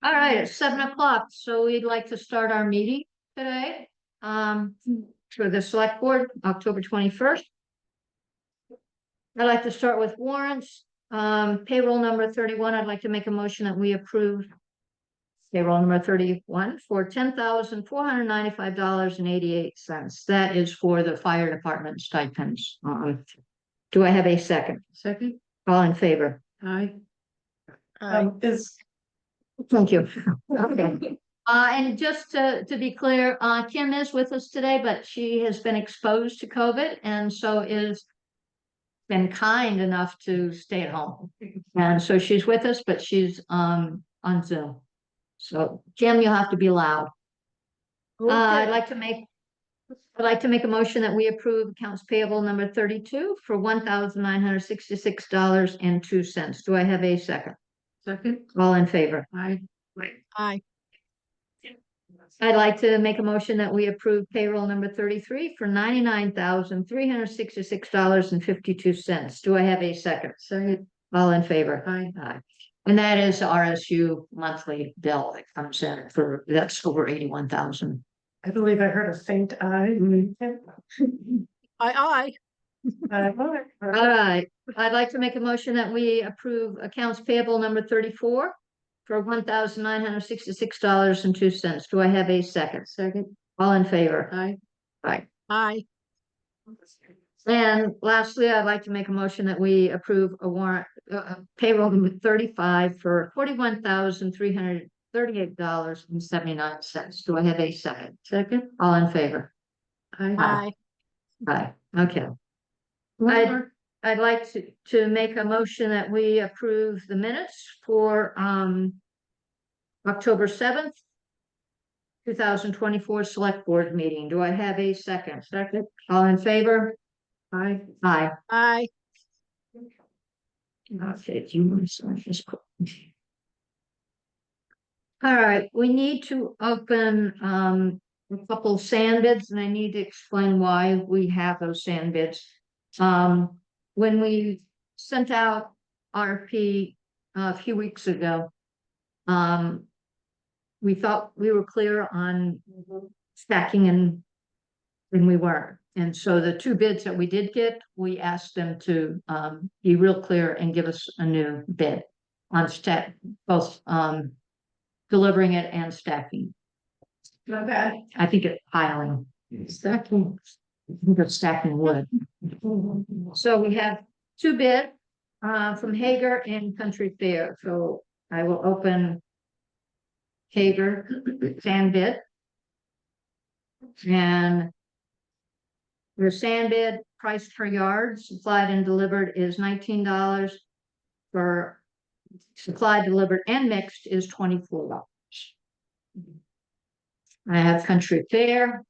All right, it's 7 o'clock, so we'd like to start our meeting today. For the select board, October 21st. I'd like to start with warrants. Payroll number 31, I'd like to make a motion that we approve payroll number 31 for $10,495.88. That is for the fire department stipends. Do I have a second? Second, All in favor? aye. Thank you. Okay. And just to be clear, Kim is with us today, but she has been exposed to COVID and so is been kind enough to stay at home. And so she's with us, but she's on Zoom. So Kim, you'll have to be loud. I'd like to make a motion that we approve accounts payable number 32 for $1,966.02. Do I have a second? Second, All in favor? aye. Aye. I'd like to make a motion that we approve payroll number 33 for $99,366.52. Do I have a second? Second, All in favor? aye. Aye. And that is RSU monthly bill that comes in that's over 81,000. I believe I heard a faint aye. Aye. All right, I'd like to make a motion that we approve accounts payable number 34 for $1,966.02. Do I have a second? Second, All in favor? aye. Aye. Aye. And lastly, I'd like to make a motion that we approve a warrant, payroll number 35 for $41,338.79. Do I have a second? Second, All in favor? aye. Aye. Aye, okay. I'd like to make a motion that we approve the minutes for, October 7th, 2024 select board meeting. Do I have a second? Second, All in favor? aye. Aye. Aye. Okay, do you want to sign this? All right, we need to open a couple sand bids and I need to explain why we have those sand bids. When we sent out RFP a few weeks ago, we thought we were clear on stacking and we weren't. And so the two bids that we did get, we asked them to be real clear and give us a new bid on both delivering it and stacking. Not bad. I think it's piling. Second, I think it's stacking wood. So we have two bids from Hager and Country Fair. So I will open Hager sand bid. And the sand bid price per yard supplied and delivered is $19. For supplied, delivered, and mixed is $24. I have Country Fair.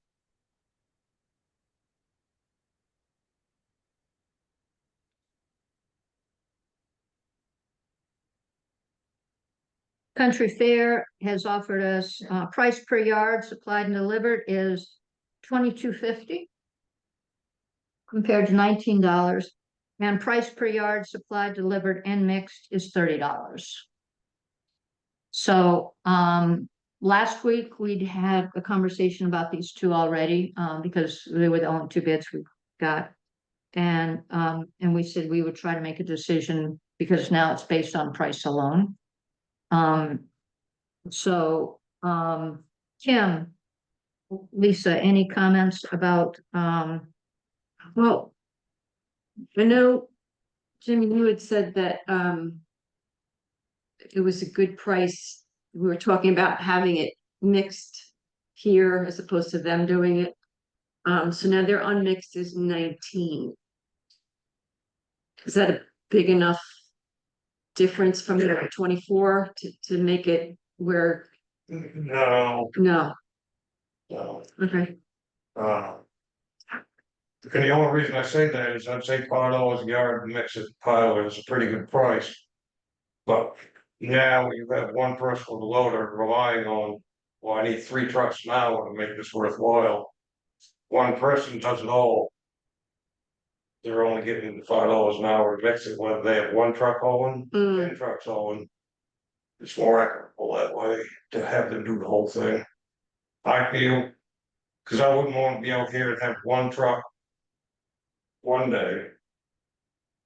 Country Fair has offered us price per yard supplied and delivered is $22.50 compared to $19, and price per yard supplied, delivered, and mixed is $30. So last week we'd had a conversation about these two already because they were the only two bids we got, and we said we would try to make a decision because now it's based on price alone. Kim, Lisa, any comments about well, I know, Jimmy, you had said that, it was a good price. We were talking about having it mixed here as opposed to them doing it. So now their unmixed is 19. Is that a big enough difference from the 24 to make it where? No, No, no. okay, The only reason I say that is I'd say $5 a yard to mix it pile is a pretty good price. But now you have one person with a loader relying on, well, I need 3 trucks now to make this worthwhile. One person does it all. They're only getting $5 an hour to mix it, whether they have one truck hauling, 10 trucks hauling. It's more equitable that way to have them do the whole thing. I feel, cause I wouldn't want to be out here and have one truck. One day.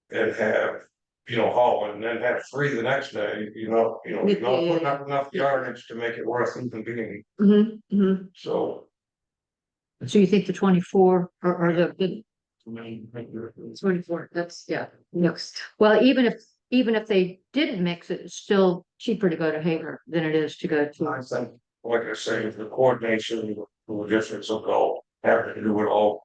And have, hauling, and then have three the next day, you're not putting up enough yardage to make it worth even being, so. So you think the 24 or the, 24, that's, yeah, next. well, even if they didn't mix it, it's still cheaper to go to Hager than it is to go I to. think, like I say, the coordination, the logistics of it all, having to do it all.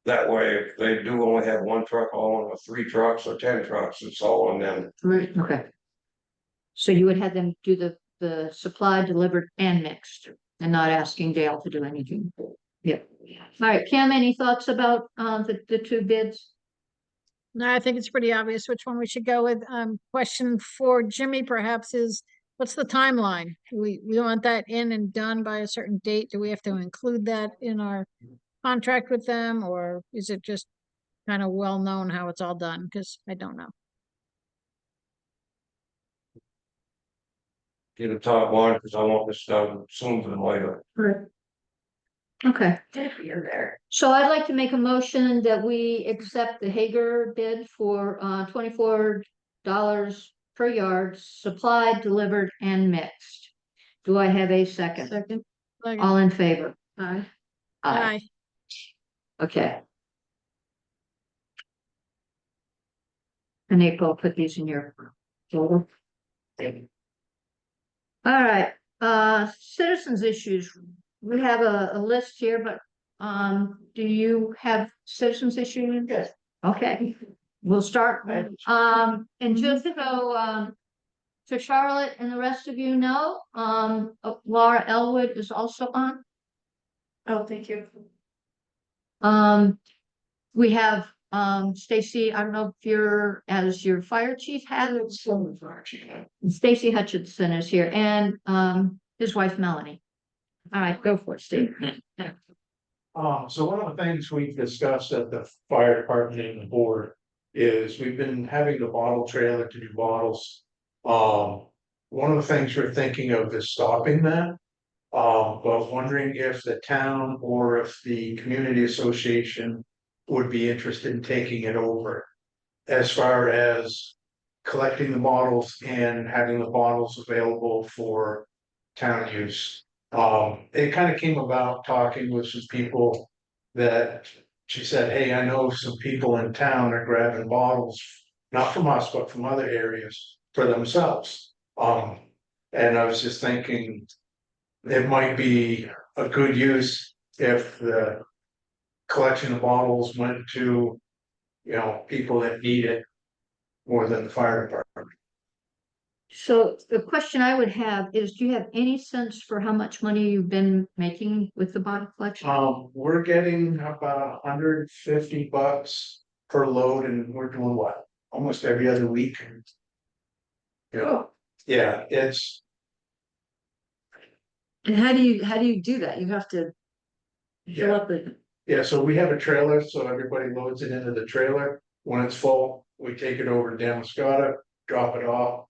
That way, if they do only have one truck hauling or 3 trucks or 10 trucks, it's all on them. Right. Okay. So you would have them do the supply delivered and mixed and not asking Dale to do anything. Yeah. All right, Kim, any thoughts about the 2 bids? No, I think it's pretty obvious which one we should go with. Question for Jimmy perhaps is, what's the timeline? We want that in and done by a certain date. Do we have to include that in our contract with them, or is it just kind of well known how it's all done? Because I don't know. Get a top line, because I want this done sooner than later. Okay, You're there. so I'd like to make a motion that we accept the Hager bid for $24 per yard, supplied, delivered, and mixed. Do I have a second? Second. All in favor? Aye. Aye. Okay. And April, put these in your folder. All right, citizens issues. We have a list here, but do you have citizens issues? Yes. Okay, we'll start. And just so Charlotte and the rest of you know, Laura Elwood is also on. Oh, thank you. We have Stacy, I don't know if you're, as your fire chief has, Stacy Hutchinson is here, and his wife Melanie. All right, go for it, Steve. So one of the things we've discussed at the fire department and the board is we've been having the bottle trailer to do bottles. One of the things we're thinking of is stopping that. But wondering if the town or if the community association would be interested in taking it over. As far as collecting the bottles and having the bottles available for town use. It kind of came about talking with some people that she said, hey, I know some people in town are grabbing bottles, not from us, but from other areas for themselves. And I was just thinking it might be a good use if the collection of bottles went to, people that need it more than the fire department. So the question I would have is, do you have any sense for how much money you've been making with the bottle collection? We're getting about $150 per load, and we're doing what? Almost every other week. Yeah, it's, And how do you do that? You have to fill yeah, up the, yeah, so we have a trailer, so everybody loads it into the trailer. When it's full, we take it over to Damascotta, drop it off.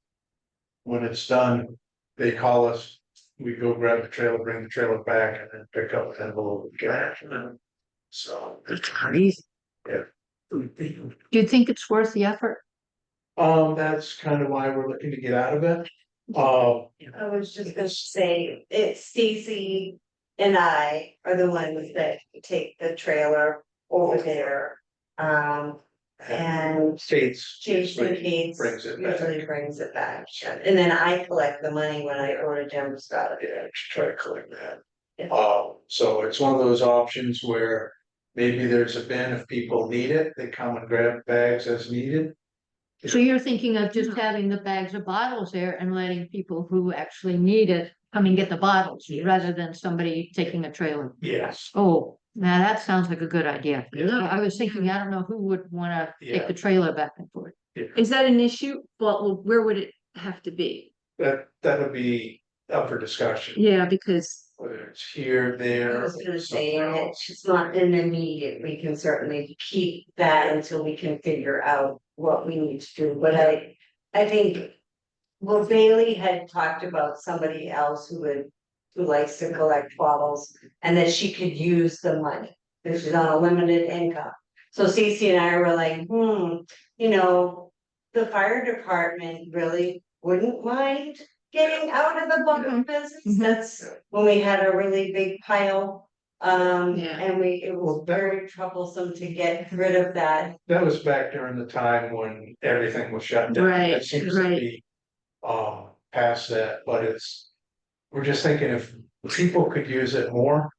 When it's done, they call us, we go grab the trailer, bring the trailer back, and then pick up the envelope again. So it's crazy. Do you think it's worth the effort? that's kind of why we're looking to get out of it. I was just gonna say, it's Stacy and I are the ones that take the trailer over there. And States Jason usually Cates brings it back. usually brings it back, and then I collect the money when I order Denver Scott. Yeah, try to collect that. Yeah. So it's one of those options where maybe there's a bin if people need it, they come and grab bags as needed. So you're thinking of just having the bags of bottles there and letting people who actually need it come and get the bottles rather than somebody taking a trailer? Yes. Oh, now that sounds like a good idea. Yeah. I was thinking, I don't know who would wanna take Yeah. the trailer back and forth. Is that an issue? Well, where would it have to be? That would be up for discussion. Yeah, because whether it's here, I there. was gonna say, somewhere and else. it's not an immediate, we can certainly keep that until we can figure out what we need to do, but I think. Well, Bailey had talked about somebody else who likes to collect bottles, and that she could use the money, if she's on a limited income. So Cece and I were like, you know, the fire department really wouldn't mind getting out of the bucket business. Mhm. That's when we had a really big pile. Yeah. And it was very troublesome to get rid of that. That was back during the time when everything was shut down. Right, It seems to right. be, past that, but we're just thinking if people could use it more,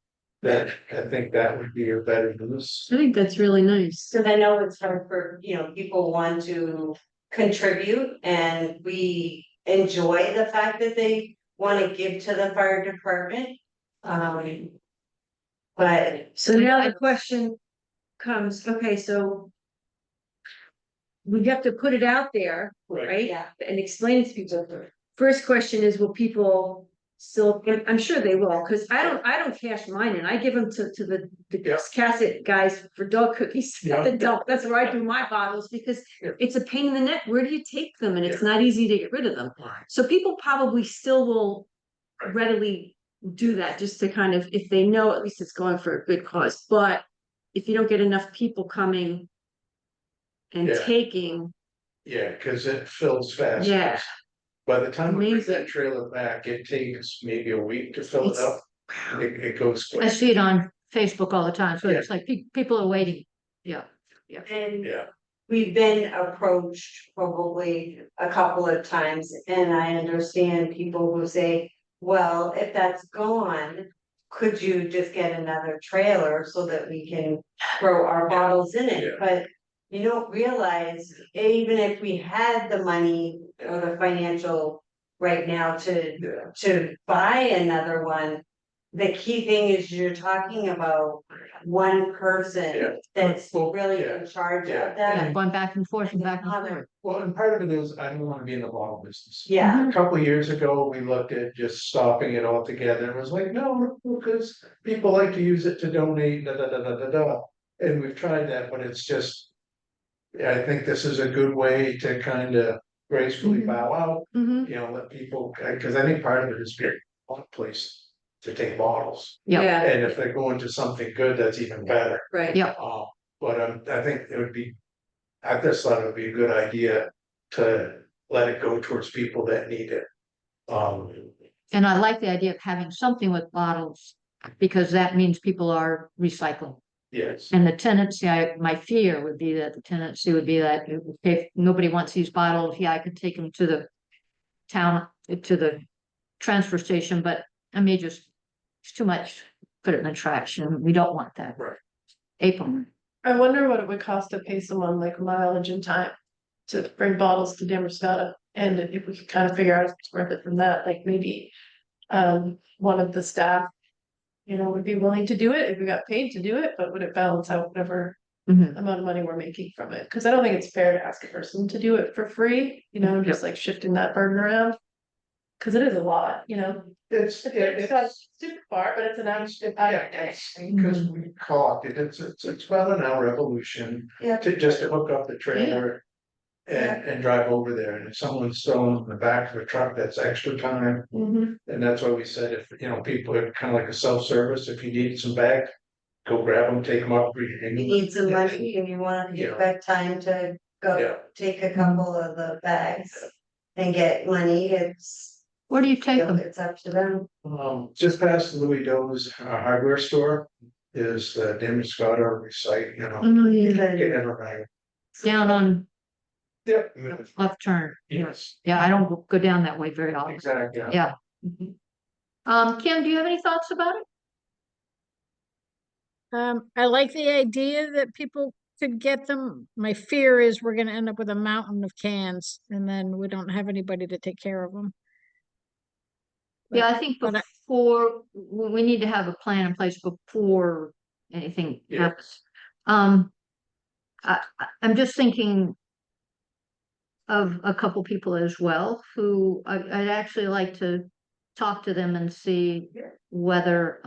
that, I think that would be a better use. I think that's really nice. Cause I know it's hard for, people want to contribute and we enjoy the fact that they wanna give to the fire department. But So now the question comes, okay, so. We have to put it out there, right? yeah, And explain it to people. First question is, will people still, I'm sure they will, because I don't cash mine in. I give them to the Yeah. cassette guys for dog cookies Yeah. at the dump. That's where I do my bottles because Yeah. it's a pain in the neck. Where do you take them? And it's not easy to get rid of them. So people probably still will Right. readily do that just to kind of, if they know at least it's going for a good cause. But if you don't get enough people coming and Yeah. taking, Yeah, cause it fills fast. Yeah. By the time we get Amazing. that trailer back, it takes maybe a week to fill it up. It goes I quick. see it on Facebook all the time, so Yeah. it's like people are waiting. Yeah, and Yeah, we've been approached probably a couple of times, and I understand people who say, well, if that's gone. Could you just get another trailer so that we can throw our bottles in it? Yeah. But you don't realize, even if we had the money or the financial right now yeah, to buy another one. The key thing is you're talking about one Yeah. person that's really Yeah. in charge Yeah. of yeah, that. going back and forth and And back and another- forth. well, and part of it is, I don't wanna be in the bottle business. Yeah, A couple of years ago, we looked at just stopping it altogether, and was like, no, because people like to use it to donate, da, da, da, da, da, da. And we've tried that, but it's just. I think this is a good way to kind of gracefully Mhm. bow out, Mhm. let people, cause I think part of it is being on a place to take bottles. Yeah. Yeah, And if they're going to something good, that's even better. right. Yeah. But I think it would be, I just thought it would be a good idea to let it go towards people that need it. And I like the idea of having something with bottles, because that means people are recycling. Yes, And the tendency, my fear would be that the tendency would be that if nobody wants these bottles, yeah, I could take them to the town, to the transfer station, but I may just, it's too much, put it in the trash, and we don't want that. Right. April, I wonder what it would cost to pay someone like mileage and time to bring bottles to Damascotta. And if we could kind of figure out if it's worth it from that, like maybe one of the staff, would be willing to do it if we got paid to do it, but would it balance out whatever Mhm. amount of money we're making from it? Cause I don't think it's fair to ask a person to do it for free, just like shifting that burden around. Cause it is a lot, it's not super far, but it's an hour. because we caught it, it's about an hour evolution yeah, to just to hook up the trailer. And drive over there, and if someone's throwing in the back of a truck, that's extra time. Mhm. And that's why we said if, people are kind of like a self-service, if you need some bags, go grab them, take them up. you need some money and you want Yeah. that time to Yeah. go take a couple of the bags. And get money, where do you take them? it's up to them. Just past Louis Doe's hardware store is the Damascotta Recite, Oh, yeah. get everybody. Down on Yep. left turn. Yes, Yeah, I don't go down that way very often. exactly. Yeah. Kim, do you have any thoughts about it? I like the idea that people could get them. My fear is we're gonna end up with a mountain of cans and then we don't have anybody to take care of them. Yeah, I think But before, we need to have a plan in place before anything Yeah. happens. I'm just thinking of a couple people as well, who I'd actually like to talk to them and see whether,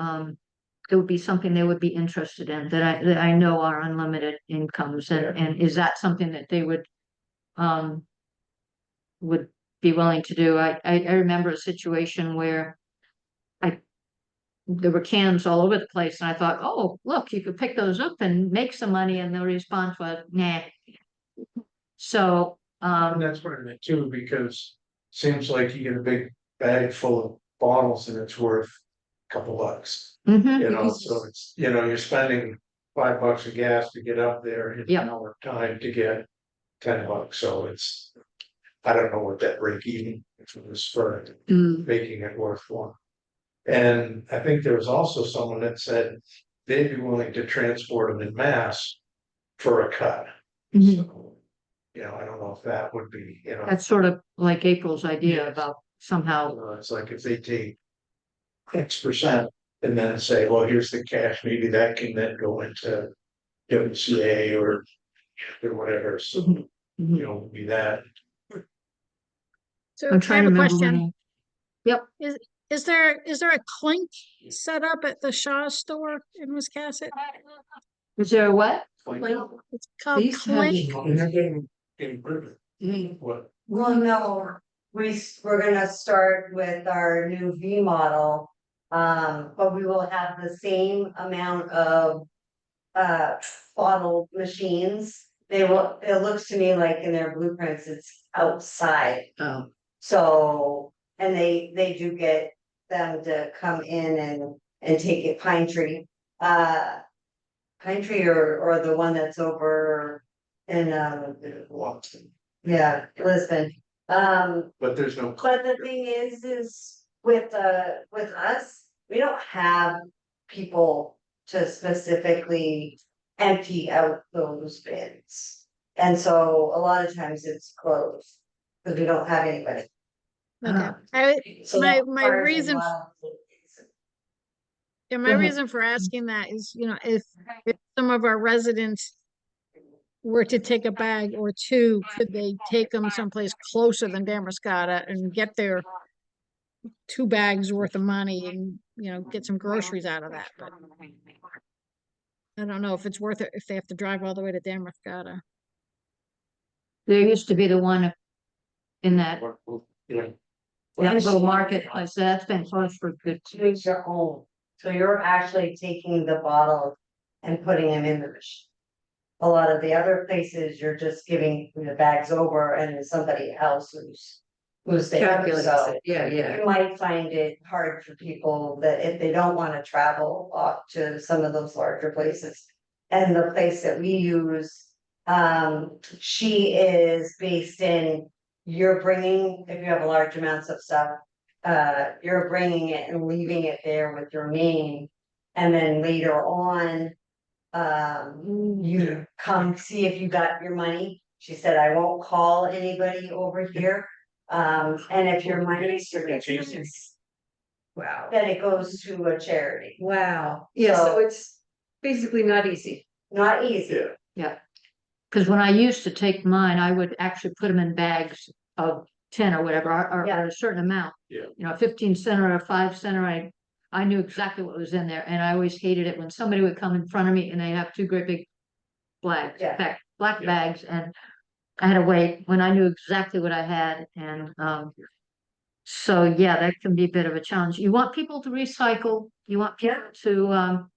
it would be something they would be interested in, that I know are unlimited incomes, and is that something that they would be willing to do? I remember a situation where there were cans all over the place, and I thought, oh, look, you could pick those up and make some money, and the response was, nah. So, And that's what I meant too, because seems like you get a big bag full of bottles and it's worth a couple bucks. mhm, You know, so it's, you know, you're spending $5 of gas to get up there in Yeah. an hour time to get $10, so it's. I don't know what that break even was for making it worthwhile. And I think there was also someone that said they'd be willing to transport them in mass for a cut. mhm. So, you know, I don't know if that would be, you know. That's sort of like April's idea Yes. about somehow, It's like if they take X% and then say, well, here's the cash, maybe that can then go into WCA or whatever, so, Mhm. you know, be that. So I'm I trying have to a remember. question. when Is there a clink set up at the Shaw store in Wiscasset? Is there a what? It's called used to have Clink. What? Well, no, we're gonna start with our new V model. But we will have the same amount of bottle machines. It looks to me like in their blueprints, it's outside. Oh, So, and they do get them to come in and take it Pine Tree. Pine Tree or the one that's over in, yeah, Lisbon. But there's no. But the thing is with us, we don't have people to specifically empty out those bins. And so a lot of times it's closed, because we don't have anybody. Okay. So My- that my requires a reason lot of- Yeah, Go my ahead. reason for asking that is, if some of our residents were to take a bag or two, could they take them someplace closer than Damascotta and get their 2 bags worth of money and, get some groceries out of that? But I don't know if it's worth it if they have to drive all the way to Damascotta. There used to be the one in that Yeah. little marketplace, that's been closed for good. Make your own. So you're actually taking the bottle and putting them in the machine. A lot of the other places, you're just giving the bags over and then somebody else who's there, calculates so. it, yeah. You might find it hard for people that if they don't wanna travel off to some of those larger places. And the place that we use, she is based in, you're bringing, if you have large amounts of stuff. You're bringing it and leaving it there with your name. And then later on, you come see if you got your money. She said, I won't call anybody over here. And if your money is Wow, then it goes to a charity. wow, yeah, so So- it's basically not easy. Not easy. Yeah. Because when I used to take mine, I would actually put them in bags of 10 or whatever, or Yeah. a certain amount. Yeah. 15 cent or a 5 cent, I knew exactly what was in there, and I always hated it when somebody would come in front of me and they have 2 great big black Yeah. black Yeah. bags, and I had to wait when I knew exactly what I had, and so yeah, that can be a bit of a challenge. You want people to recycle, you want people to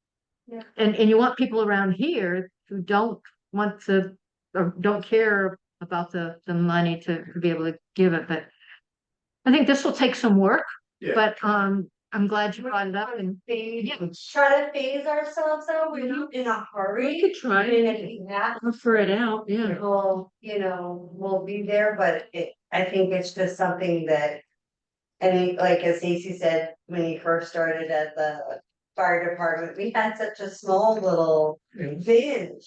Yeah. and you want people around here who don't want to or don't care about the money to be able to give it, but I think this will take some work, Yeah. but I'm glad you brought it up, and yeah, Try to phase ourselves out. We're not in a hurry. We could try And it, if we have offer it out, yeah. people, will be there, but I think it's just something that. And like as Stacy said, when he first started at the fire department, we had such a small little bin.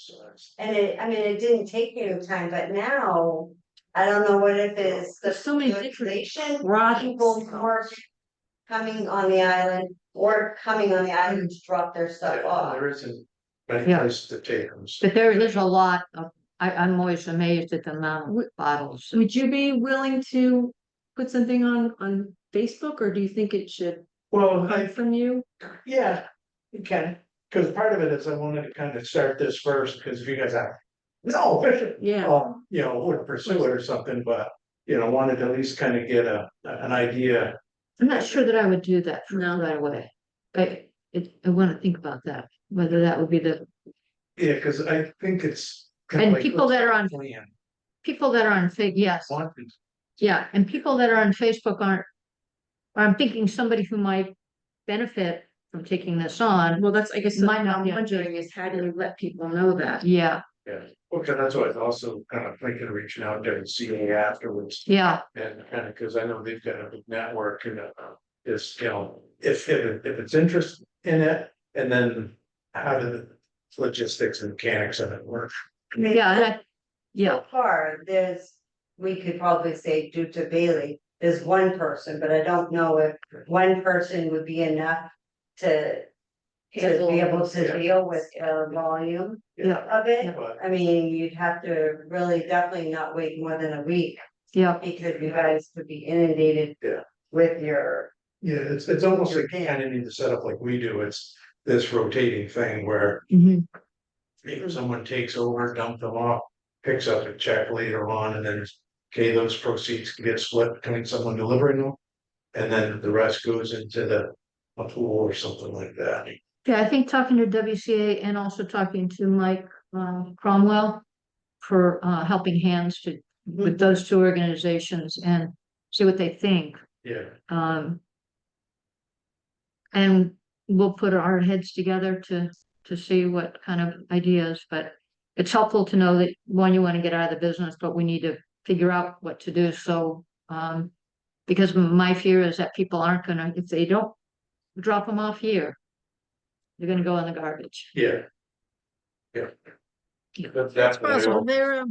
And it didn't take any time, but now, I don't know what it is, the There's so many different inflation, products. people more coming on the island or coming on the island to drop their stuff Yeah, off. there isn't many Yeah. places to take them. but there is a lot of I'm always amazed at the amount of bottles. Would you be willing to put something on Facebook, or do you think it should Well, come from you? yeah, you can, because part of it is I wanted to kind of start this first, because if you guys have. No. Yeah. You know, would pursue it or something, but, you know, wanted to at least kind of get an idea. I'm not sure that I would do that No. right away. I want to think about that, whether that would be the, Yeah, because I think it's. And people that are on- Plan. people that are on yes, Wanted. yeah, and people that are on Facebook aren't. I'm thinking somebody who might benefit from taking this on, Well, that's, I guess, Might what not I'm be- wondering is how do you let people know that? yeah, Yeah, okay, that's what I was also kind of thinking, of reaching out to CA afterwards, yeah, and kind of, because I know they've got a big network and is, you know, if it's interest in it, and then how do the logistics and mechanics of it work? yeah, and yeah, So far, we could probably say due to Bailey, there's one person, but I don't know if one person would be enough to. To be able to deal with the volume yeah, of it. But I mean, you'd have to really definitely not wait more than a week, yeah, because you guys could be inundated. Yeah. With your, yeah, it's almost like you kind of need to set up like we do, it's this rotating thing where mhm, if someone takes over, dump them off, picks up a check later on, and then, okay, those proceeds get split between someone delivering them. And then the rest goes into a pool or something like that. yeah, I think talking to WCA and also talking to Mike Cromwell for helping hands to, with those two organizations and see what they think. Yeah, And we'll put our heads together to see what kind of ideas, but it's helpful to know that, one, you want to get out of the business, but we need to figure out what to do. So, because my fear is that people aren't gonna, if they don't drop them off here, they're gonna go in the garbage. yeah, That's It's possible, they're,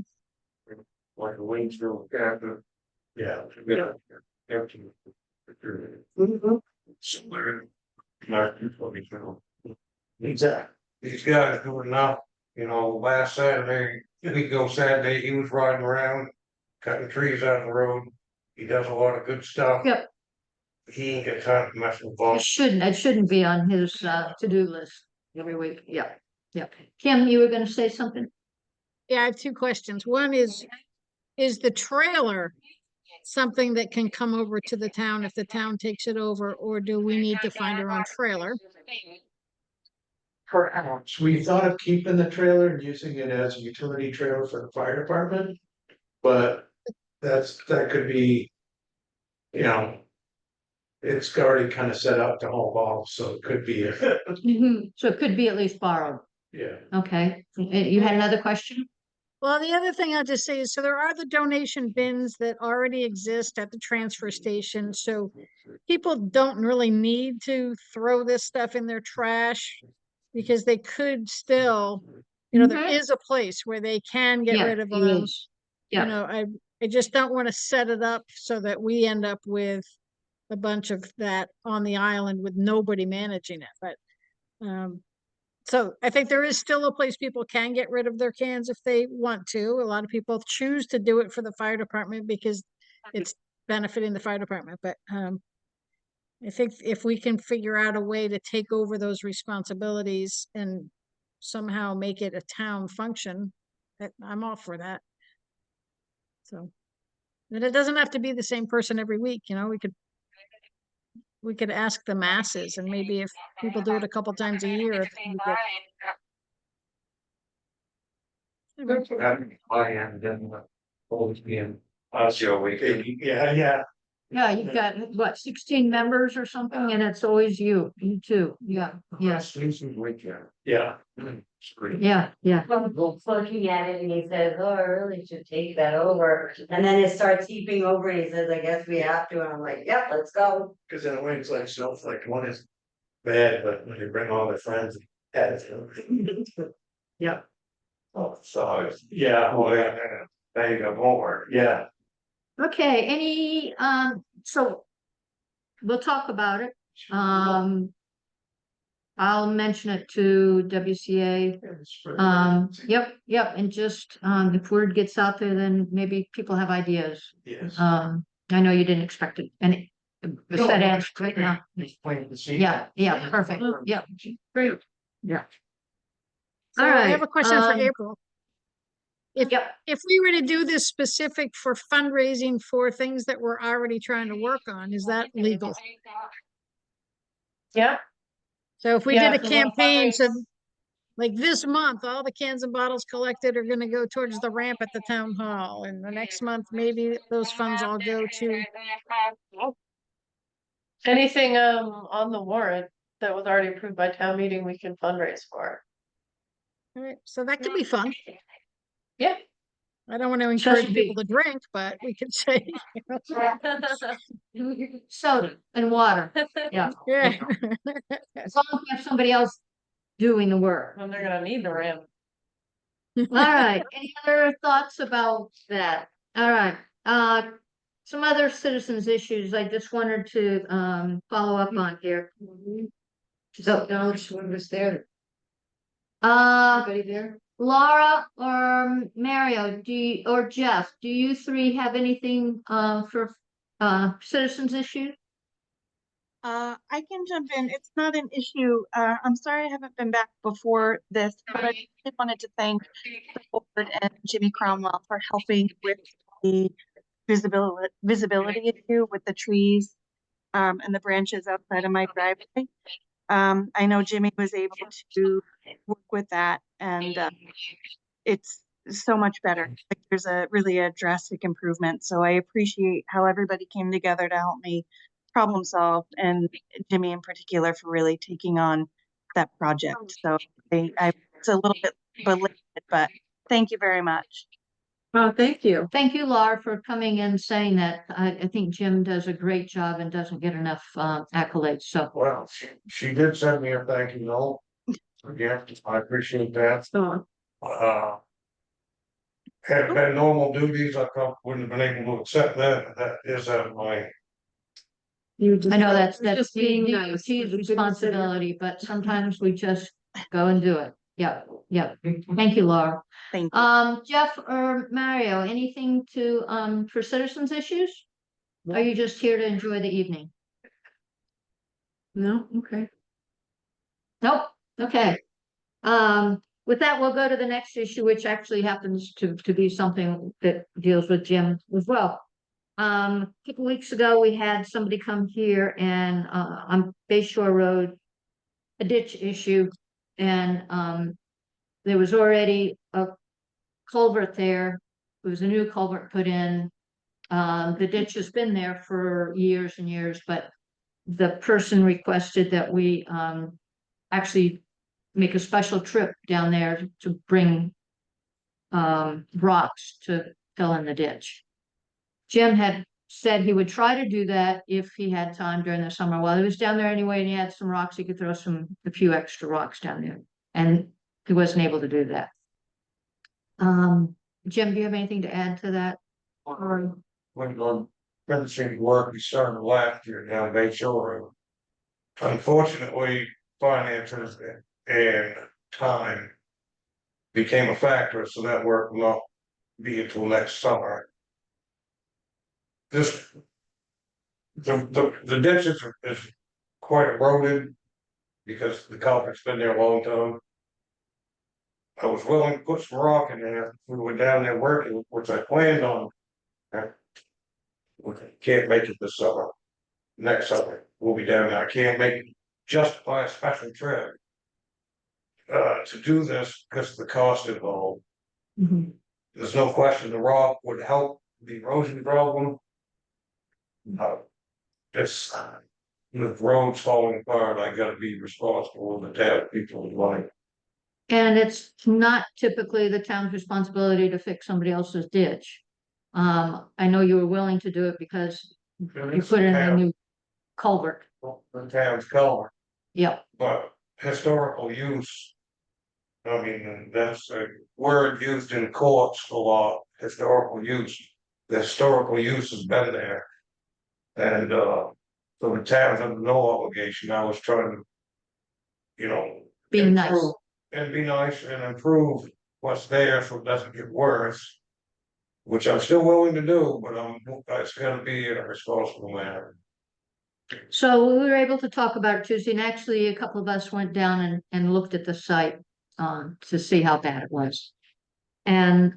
like a Waynesville after. yeah. Empty. Somewhere. Exactly. These guys do enough, you know, last Saturday, we go Saturday, he was riding around, cutting trees out of the road. He does a lot of good stuff. Yep. He ain't got time to mess with It balls. shouldn't be on his to-do list every week. Yeah, yeah. Kim, you were gonna say something? yeah, I have two questions. One is the trailer something that can come over to the town if the town takes it over, or do we need to find our own trailer? Perhaps, we thought of keeping the trailer and using it as a utility trailer for the fire department. But that could be. You know. It's already kind of set up to haul balls, so it could be, So it could be at least borrowed. yeah, Okay. You had another question? Well, the other thing I'll just say is, so there are the donation bins that already exist at the transfer station, so people don't really need to throw this stuff in their trash, because they could still, there Mhm. is a place where they can get Yeah, rid of it them. is. Yeah. I just don't want to set it up so that we end up with a bunch of that on the island with nobody managing it, but, so I think there is still a place people can get rid of their cans if they want to. A lot of people choose to do it for the fire department because it's benefiting the fire department, but, I think if we can figure out a way to take over those responsibilities and somehow make it a town function, I'm all for that. So, and it doesn't have to be the same person every week, we could ask the masses, and maybe if people do it a couple times a year. That's what happened, I am, then, always being, Osio week. yeah. Yeah, you've got, what, 16 members or something, and it's always you too. Yeah, yes, Yes, weekend. Yeah, It's great. yeah, yeah. looking at it and he says, oh, I really should take that over. And then it starts heaping over and he says, I guess we have to. And I'm like, yep, let's go. because in a way, it's like self, like one is bad, but when they bring all their friends, that's. Yeah. Oh, so, Yeah, oh, yeah, there you go, more. yeah, Okay, so we'll talk about it. I'll mention it to WCA. Yep, and just, if word gets out there, then maybe people have ideas. yes, I know you didn't expect it, and it said answer right now. Just waiting to see. Yeah, yeah, perfect, yeah, great. Yeah. So All I right. have a question for April. Yep, If we were to do this specific for fundraising for things that we're already trying to work on, is that legal? Yeah, So if we Yeah, did a so we'll campaign, fundraise- so like this month, all the cans and bottles collected are gonna go towards the ramp at the town hall, and the next month, maybe those funds all go to. anything on the warrant that was already approved by town meeting, we can fundraise for. Alright, so that could be fun. Yeah. I don't want to Supposed encourage to be. people to drink, but we could say, soda and water, yeah, yeah. as long as we have somebody else doing the work. And they're gonna need the ramp. All right, any other thoughts about that? All right, some other citizens issues I just wanted to, follow up on here. So, Acknowledge what was there, anybody there? Laura or Mario, or Jeff, do you three have anything, for, citizens issues? I can jump in. It's not an issue. I'm sorry I haven't been back before this, but I really wanted to thank the board and Jimmy Cromwell for helping with the visibility issue with the trees and the branches outside of my driveway. I know Jimmy was able to work with that, and it's so much better. Like, there's really a drastic improvement. So I appreciate how everybody came together to help me problem solve, and Jimmy in particular for really taking on that project. So it's a little bit belated, but thank you very much. Oh, thank you. Thank you, Laura, for coming and saying that. I think Jim does a great job and doesn't get enough, accolades, so. Well, she did send me a thank you note. Again, I appreciate that. So, Had it been normal duties, I probably wouldn't have been able to accept that, that is out of my. I know that's just being nice. DOT's responsibility, but sometimes we just go and do it. Yep, yep. Thank you, Laura. Thank you. Jeff or Mario, anything to, for citizens issues? Are you just here to enjoy the evening? no, okay. Nope, okay. With that, we'll go to the next issue, which actually happens to be something that deals with Jim as well. A couple weeks ago, we had somebody come here and, on Bay Shore Road, a ditch issue, and, there was already a culvert there. There was a new culvert put in. The ditch has been there for years and years, but the person requested that we, actually make a special trip down there to bring, rocks to fill in the ditch. Jim had said he would try to do that if he had time during the summer. While he was down there anyway, and he had some rocks, he could throw a few extra rocks down there. And he wasn't able to do that. Jim, do you have anything to add to that? When on finishing work, we started last year down Bay Shore Road. Unfortunately, finances and time became a factor, so that work will not be until next summer. This, the ditch is quite eroded because the culvert's been there a long time. I was willing to put some rock in there if we were down there working, which I planned on. We can't make it this summer. Next summer, we'll be down there. I can't make it justify a special trip. To do this because of the cost involved. There's no question the rock would help the erosion problem. This, with roads falling apart, I gotta be responsible to tell people money. And it's not typically the town's responsibility to fix somebody else's ditch. I know you were willing to do it because you put in a new culvert. The town's culvert, Yep, but historical use. I mean, that's a word used in courts a lot, historical use. The historical use has been there. And, so the town has no obligation. I was trying to, you know. being nice. improve And be nice and improve what's there so it doesn't get worse. which I'm still willing to do, but it's gonna be in a responsible manner. So we were able to talk about it Tuesday, and actually a couple of us went down and looked at the site to see how bad it was. And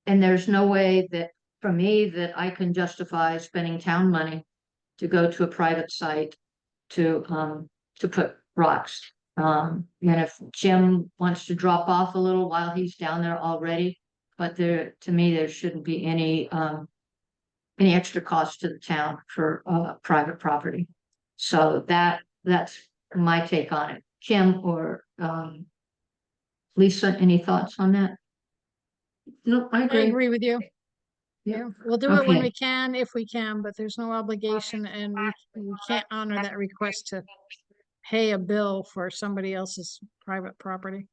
there's no way that, for me, that I can justify spending town money to go to a private site to put rocks. And if Jim wants to drop off a little while he's down there already, but to me, there shouldn't be any extra cost to the town for private property. So that's my take on it. Kim or Lisa, any thoughts on that? No, I I agree. agree with you. Yeah, we'll do it when Okay. we can, if we can, but there's no obligation and we can't honor that request to pay a bill for somebody else's private property.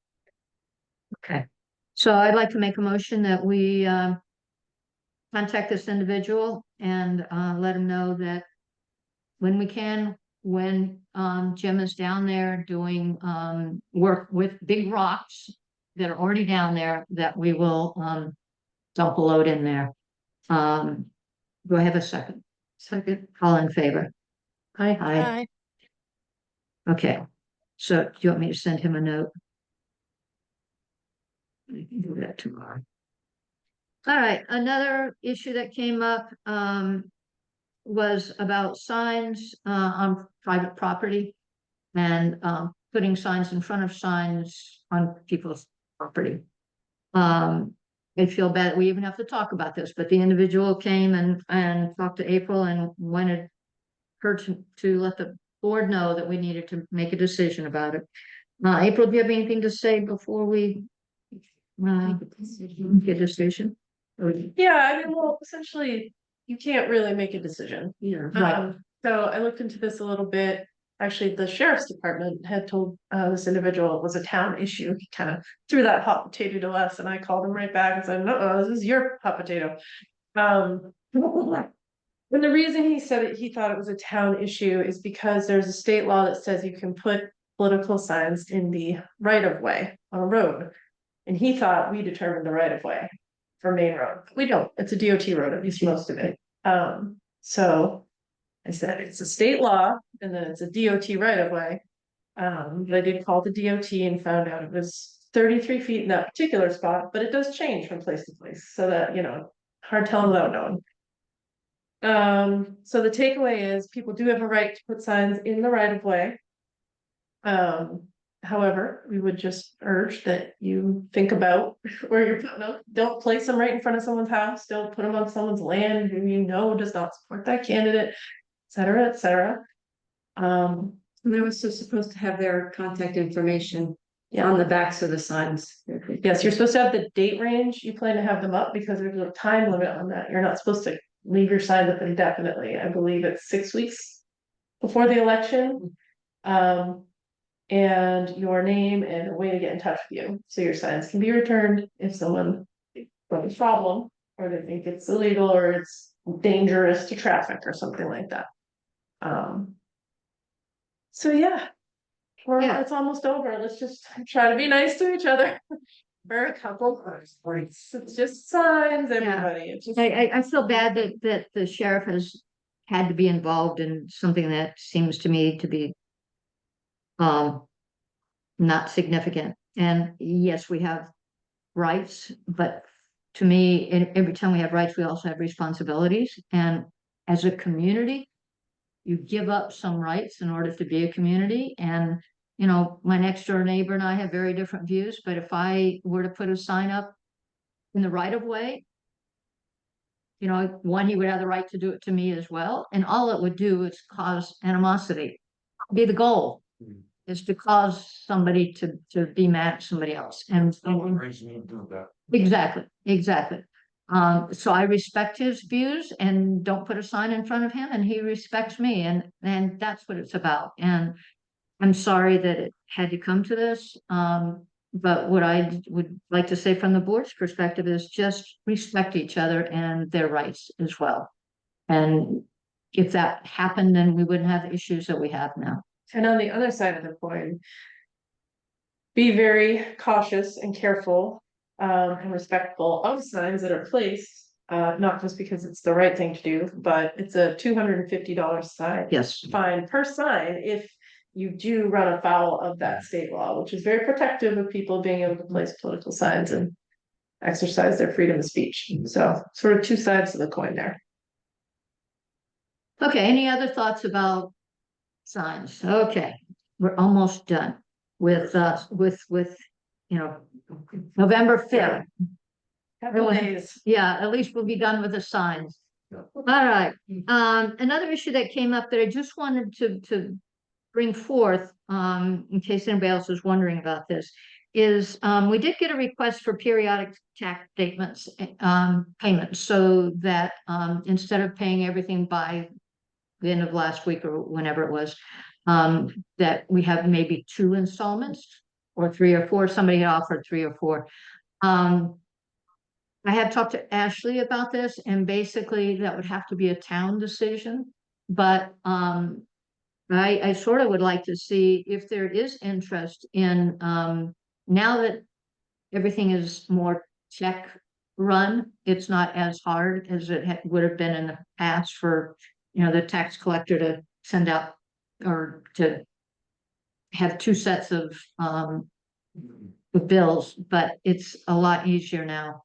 Okay. So I'd like to make a motion that we contact this individual and let him know that when we can, when Jim is down there doing work with big rocks that are already down there, that we will dump a load in there. Do I have a second? Second, All in favor? I, Aye. Aye. Okay. So do you want me to send him a note? I can do that tomorrow. All right, another issue that came up was about signs on private property and putting signs in front of signs on people's property. I feel bad, we even have to talk about this, but the individual came and talked to April and wanted her to let the board know that we needed to make a decision about it. April, do you have anything to say before we get a decision? Yeah, I mean, well, essentially, you can't really make a decision. yeah, Right. So I looked into this a little bit. Actually, the sheriff's department had told this individual it was a town issue. He kind of threw that hot potato to us, and I called him right back and said, "No, this is your hot potato." And the reason he said it, he thought it was a town issue is because there's a state law that says you can put political signs in the right of way on a road. And he thought we determined the right of way for Main Road. We don't, it's a DOT road, at least most of it. So I said, it's a state law and then it's a DOT right of way. But I did call the DOT and found out it was 33 feet in that particular spot, but it does change from place to place, so that, hard telling without knowing. So the takeaway is people do have a right to put signs in the right of way. However, we would just urge that you think about where you're putting them. Don't place them right in front of someone's house. Don't put them on someone's land who does not support that candidate, et cetera, et cetera. and they were still supposed to have their contact information on the backs of the signs. Yes, you're supposed to have the date range you plan to have them up because there's a time limit on that. You're not supposed to leave your signs up indefinitely. I believe it's 6 weeks before the election. And your name and a way to get in touch with you. So your signs can be returned if someone has a problem or they think it's illegal or it's dangerous to traffic or something like that. So yeah. Yeah. It's almost over. Let's just try to be nice to each other. For a couple months. It's just signs, everybody. It's just I feel bad that the sheriff has had to be involved in something that seems to me to be not significant. And yes, we have rights, but to me, every time we have rights, we also have responsibilities. And as a community, you give up some rights in order to be a community. And, my next door neighbor and I have very different views, but if I were to put a sign up in the right of way, one, he would have the right to do it to me as well. And all it would do is cause animosity. Be the goal is to cause somebody to be mad at somebody else. And No reason to do that. exactly. So I respect his views and don't put a sign in front of him, and he respects me, and that's what it's about. And I'm sorry that it had to come to this. But what I would like to say from the board's perspective is just respect each other and their rights as well. And if that happened, then we wouldn't have the issues that we have now. And on the other side of the coin, be very cautious and careful and respectful of signs that are placed, not just because it's the right thing to do, but it's a $250 sign. Yes. Fine per sign if you do run afoul of that state law, which is very protective of people being able to place political signs and exercise their freedom of speech. So sort of two sides of the coin there. Okay, any other thoughts about signs? Okay, we're almost done with, you know, November 5th. Couple days. Yeah, at least we'll be done with the signs. All right, another issue that came up that I just wanted to bring forth, in case anybody else is wondering about this, is, we did get a request for periodic tax statements, payments, so that, instead of paying everything by the end of last week or whenever it was, that we have maybe 2 installments or 3 or 4. Somebody had offered 3 or 4. I had talked to Ashley about this, and basically that would have to be a town decision. But I sort of would like to see if there is interest in, now that everything is more check run, it's not as hard as it would have been in the past for, you know, the tax collector to send out or to have 2 sets of bills, but it's a lot easier now.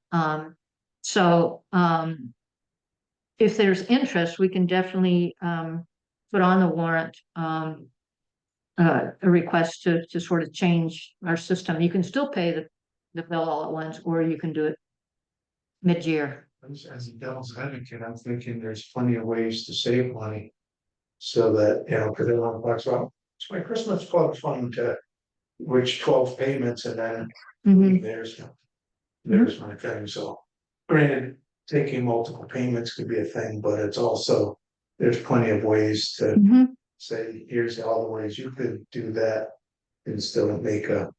If there's interest, we can definitely put on the warrant a request to sort of change our system. You can still pay the bill all at once, or you can do it mid-year. As a devil's advocate, I'm thinking there's plenty of ways to save money. So that, you know, because everyone talks about, it's my Christmas club fund to, which 12 payments and then Mhm. there's my thing, so. Granted, taking multiple payments could be a thing, but it's also, there's plenty of ways to Mhm. say, here's all the ways you could do that. And still make a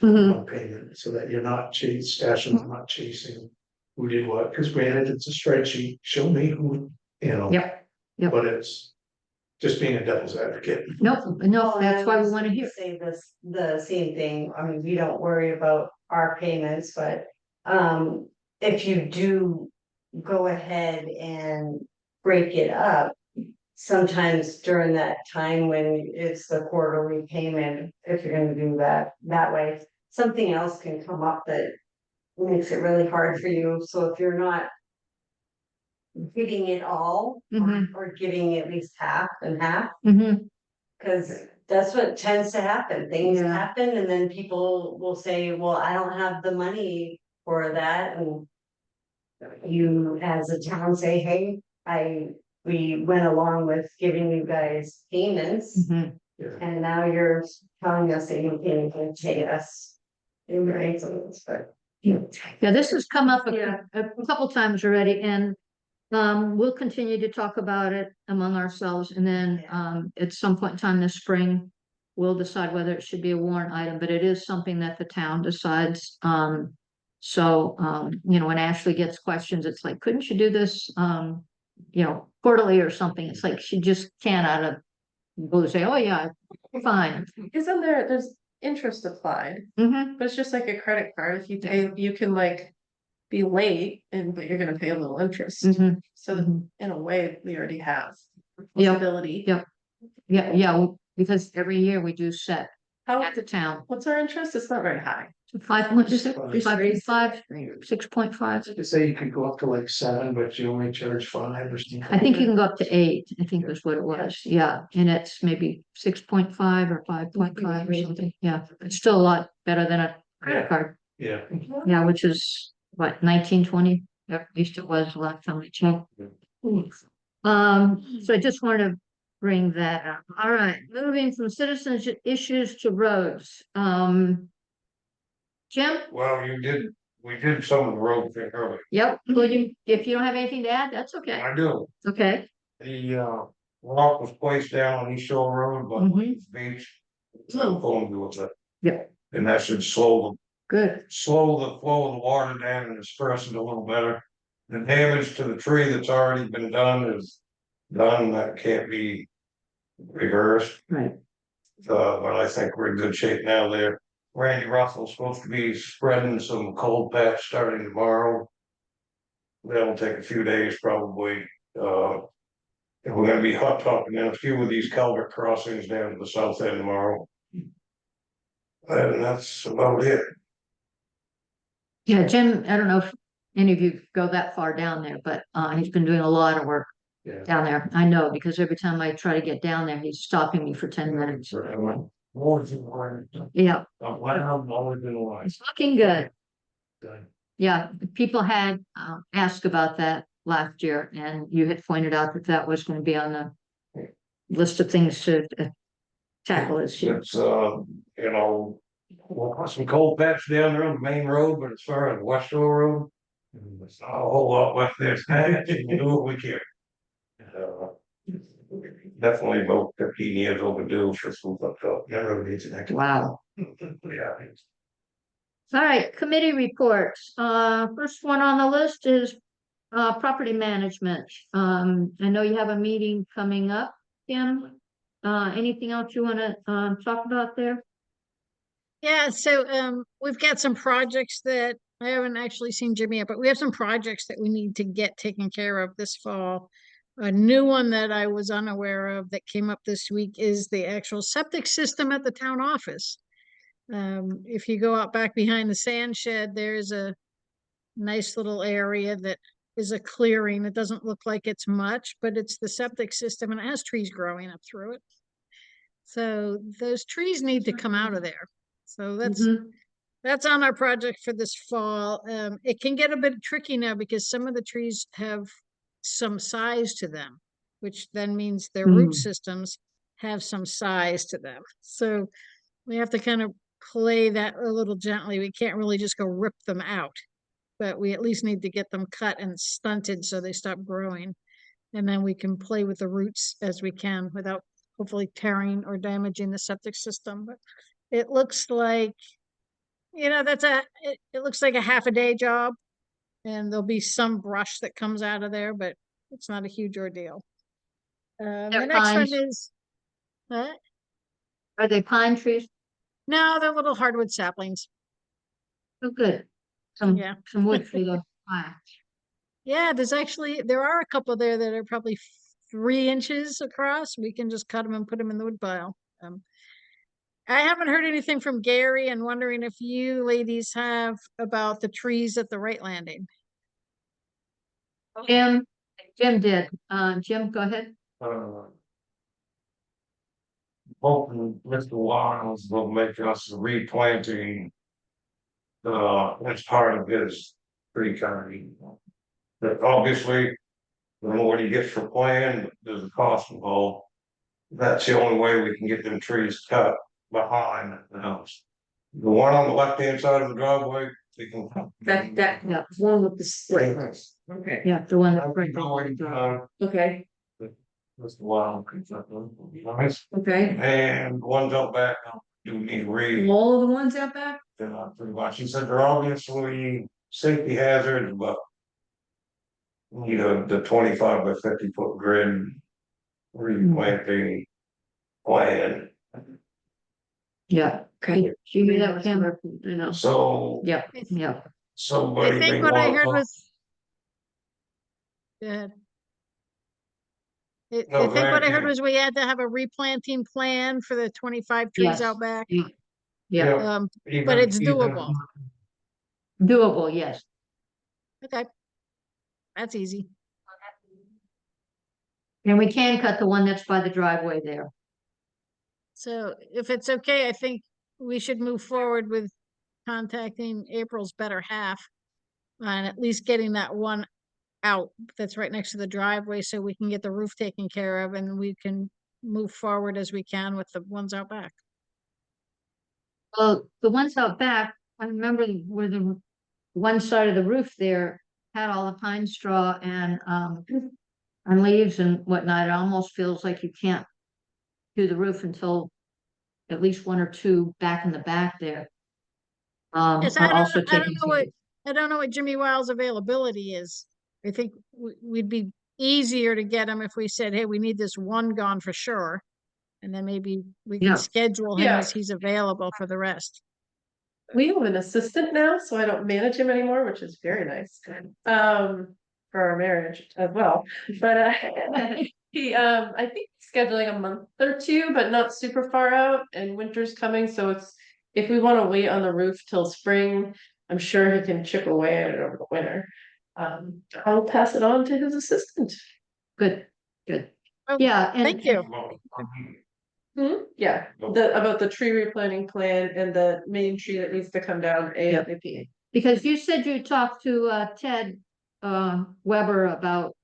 Mhm. one payment, so that you're not stashing, not chasing who did what, because granted, it's a spreadsheet, show me who, you know. Yep, yep. But it's just being a devil's advocate. Nope, no, that's why we want to hear. Say this, the same thing, I mean, we don't worry about our payments, but, if you do go ahead and break it up. Sometimes during that time when it's the quarterly payment, if you're gonna do that way, something else can come up that makes it really hard for you, so if you're not getting it all, or getting at least half and half. Cause that's what tends to happen, things Yeah. happen and then people will say, well, I don't have the money for that, and. You as a town say, hey, we went along with giving you guys payments. And now you're telling us that you can't even pay us. In rates, but. Yeah, this has come up Yeah. a couple times already, and we'll continue to talk about it among ourselves, and then at some point in time this spring, we'll decide whether it should be a warrant item, but it is something that the town decides. You know, when Ashley gets questions, it's like, couldn't you do this, you know, quarterly or something? It's like she just can't out of blue say, oh yeah, fine. Isn't there's interest applied, but it's just like a credit card. If you pay, you can like be late but you're gonna pay a little interest. So in a way, we already have Yeah. possibility. Yeah. Yeah, because every year we do set How, at the town. what's our interest? It's not very high. 5.5, 6.5. To say you could go up to like 7, but you only charge 5 or something. I think you can go up to 8, I think was what it was, yeah, and it's maybe 6.5 or 5.5 or something, yeah, it's still a lot better than a credit card, Yeah. yeah, which is what, 1920, at least it was the last time I checked. So I just want to bring that up. All right, moving from citizens issues to roads. Jim? Well, we did some of the road thing earlier. Yep, well, if you don't have anything to add, that's okay. I do. Okay. The rock was placed down on East Shore Road, but the beach. No phone with it. Yep. And that should slow Good. the flow of the water down and disperse it a little better. The damage to the tree that's already been done is done, that can't be reversed. Right. But I think we're in good shape now there. Randy Russell's supposed to be spreading some cold patch starting tomorrow. That'll take a few days probably, and we're gonna be hot topping in a few of these culvert crossings down to the south end tomorrow. And that's about it. Yeah, Jim, I don't know if any of you go that far down there, but he's been doing a lot of work Yeah. down there. I know, because every time I try to get down there, he's stopping me for 10 minutes. Yeah, Always been alive. it's looking good. Yeah, people had asked about that last year, and you had pointed out that that was going to be on the list of things to tackle this year. It's, you know, we'll put some cold patch down there on the main road, but as far as West Shore Road, it's not a whole lot left there. Patch, and we'll do what we can. Definitely about 15 years overdue for some stuff. That road needs an extra. Wow. Yeah. All right, committee reports. First one on the list is property management. I know you have a meeting coming up, Kim. Anything else you want to talk about there? Yeah, so we've got some projects that I haven't actually seen Jimmy yet, but we have some projects that we need to get taken care of this fall. A new one that I was unaware of that came up this week is the actual septic system at the town office. If you go out back behind the sand shed, there's a nice little area that is a clearing. It doesn't look like it's much, but it's the septic system and it has trees growing up through it. So those trees need to come out of there. So that's on our project for this fall. It can get a bit tricky now because some of the trees have some size to them, which then means their root systems have some size to them. So we have to kind of play that a little gently. We can't really just go rip them out, but we at least need to get them cut and stunted so they stop growing. And then we can play with the roots as we can without hopefully tearing or damaging the septic system. But it looks like, you know, it looks like a half a day job. And there'll be some brush that comes out of there, but it's not a huge ordeal. The They're next one pines. is, Are they pine trees? no, they're little hardwood saplings. Oh, good. Yeah. Some wood for the fire. Yeah, there are a couple there that are probably 3 inches across. We can just cut them and put them in the wood pile. I haven't heard anything from Gary and wondering if you ladies have about the trees at the right landing. Jim did. Jim, go ahead. Hoping Mr. Wiles will make us replanting. As part of his tree cutting. But obviously, the more he gets for plan, there's a cost involved. That's the only way we can get them trees cut behind the house. The one on the left-hand side of the driveway, we can. That Yeah. one with the split. Okay, Yeah, the one that. okay, Mr. Wild. Nice. okay. And one's out back, do need to read. All of the ones out back? Pretty much, he said they're obviously safety hazards, but. You know, the 25 by 50 foot grid. Replanting. Plan, Yeah. Okay. You hear that, Kim? I know. so Yeah, yeah. somebody. I may think what I wanna heard talk- was. Go ahead. I No, think go what I ahead, heard Jen. was we had to have a replanting plan for the 25 trees Yes. out back. Yeah, But even- it's even- doable. doable, yes. Okay. That's easy. And we can cut the one that's by the driveway there. So if it's okay, I think we should move forward with contacting April's better half. And at least getting that one out that's right next to the driveway so we can get the roof taken care of and we can move forward as we can with the ones out back. Well, the ones out back, I remember where the one side of the roof there had all the pine straw and leaves and whatnot. It almost feels like you can't do the roof until at least 1 or 2 back in the back there. Yes, are also I taken don't know care of. I don't know what Jimmy Wiles' availability is. I think we'd be easier to get him if we said, hey, we need this one gone for sure. And then maybe we Yeah. can schedule him Yeah. as he's available for the rest. we have an assistant now, so I don't manage him anymore, which is very nice. For our marriage as well, but he, I think he's scheduling a month or two, but not super far out, and winter's coming, so it's. If we wanna wait on the roof till spring, I'm sure he can chip away at it over the winter. I'll pass it on to his assistant. Good, good. Oh, Yeah, and. thank you. Yeah, about the tree replanting plan and the main tree that needs to come down ASAP. Because you said you talked to Ted Weber about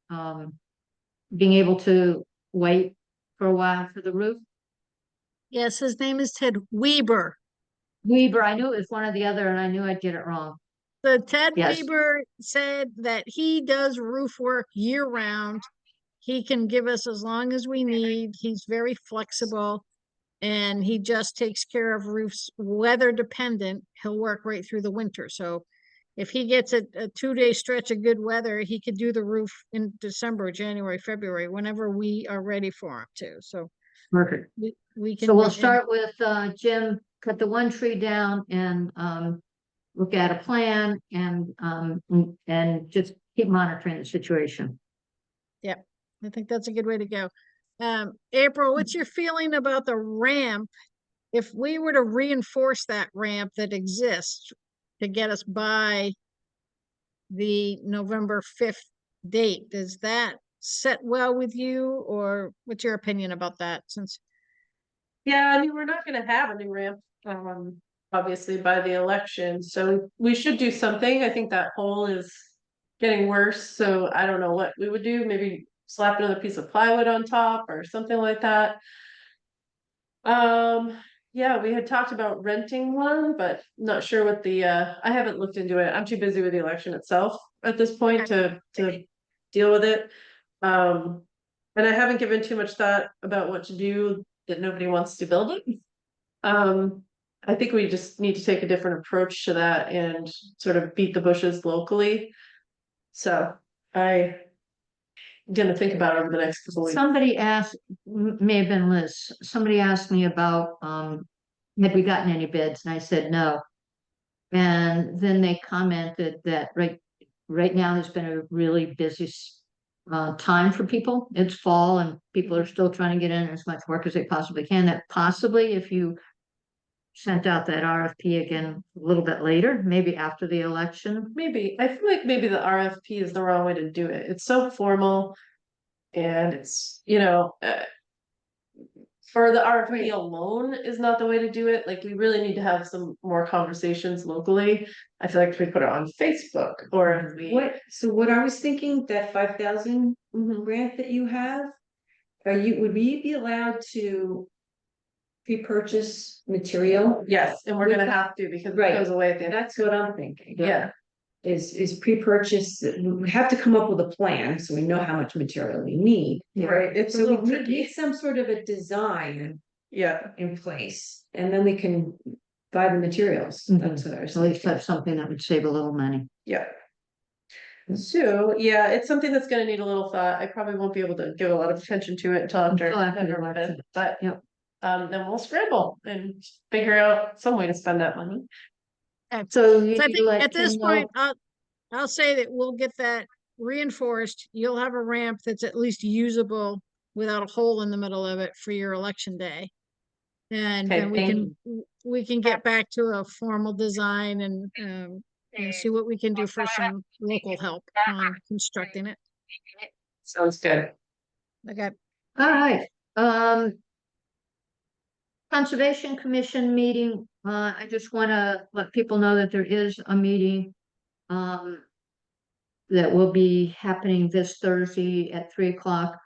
being able to wait for a while for the roof. Yes, his name is Ted Weber. Weber, I knew it was one or the other, and I knew I'd get it wrong. So Ted Yes. Weber said that he does roof work year round. He can give us as long as we need. He's very flexible. And he just takes care of roofs, weather dependent. He'll work right through the winter. So if he gets a 2-day stretch of good weather, he could do the roof in December, January, February, whenever we are ready for him to. So Perfect. we can. So we'll and- start with Jim, cut the one tree down and look at a plan and just keep monitoring the situation. I think that's a good way to go. April, what's your feeling about the ramp? If we were to reinforce that ramp that exists to get us by the November 5th date, does that set well with you, or what's your opinion about that? Since Yeah, I mean, we're not gonna have a new ramp, obviously by the election, so we should do something. I think that hole is getting worse, so I don't know what we would do, maybe slap another piece of plywood on top or something like that. Yeah, we had talked about renting one, but not sure what the, I haven't looked into it. I'm too busy with the election itself at this point to deal with it. And I haven't given too much thought about what to do that nobody wants to build it. I think we just need to take a different approach to that and sort of beat the bushes locally. So I gonna think about it over the next couple weeks. Somebody asked, may have been Liz, somebody asked me about, had we gotten any bids? And I said, no. And then they commented that right now there's been a really busy time for people. It's fall and people are still trying to get in as much work as they possibly can. That possibly if you sent out that RFP again a little bit later, maybe after the election. Maybe, I feel like maybe the RFP is the wrong way to do it. It's so formal. And it's, for the RFP alone is not the way to do it. Like, we really need to have some more conversations locally. I feel like if we put it on Facebook or if we. What I was thinking, that 5,000 Mhm. grant that you have, would we be allowed to pre-purchase material? Yes, and we're gonna have to because it Right. goes away at the end. That's what I'm thinking. Yeah, Is pre-purchase, we have to come up with a plan, so we know how much material we need. right. It's a So we little need tricky. some sort of a design Yeah, in place, and then we can buy the materials. Mhm. That's what I was So at least thinking. have something that would save a little money. yeah. So, yeah, it's something that's gonna need a little thought. I probably won't be able to give a lot of attention to it until after. Until after the November election. 5th, But. Yep. Then we'll scramble and figure out some way to spend that money. So you So I need to think let at this Kim know- point, I'll say that we'll get that reinforced. You'll have a ramp that's at least usable without a hole in the middle of it for your election day. And Okay, then we can get back to a formal design and see what we can do for some local help on constructing it. Sounds good. Okay, All right, Conservation Commission meeting, I just wanna let people know that there is a meeting. That will be happening this Thursday at 3 o'clock.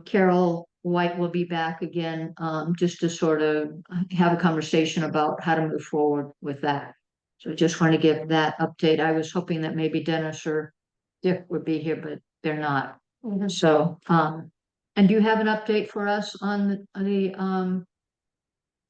Carol White will be back again, just to sort of have a conversation about how to move forward with that. So just want to give that update. I was hoping that maybe Dennis or Dick would be here, but they're not. So, and do you have an update for us on the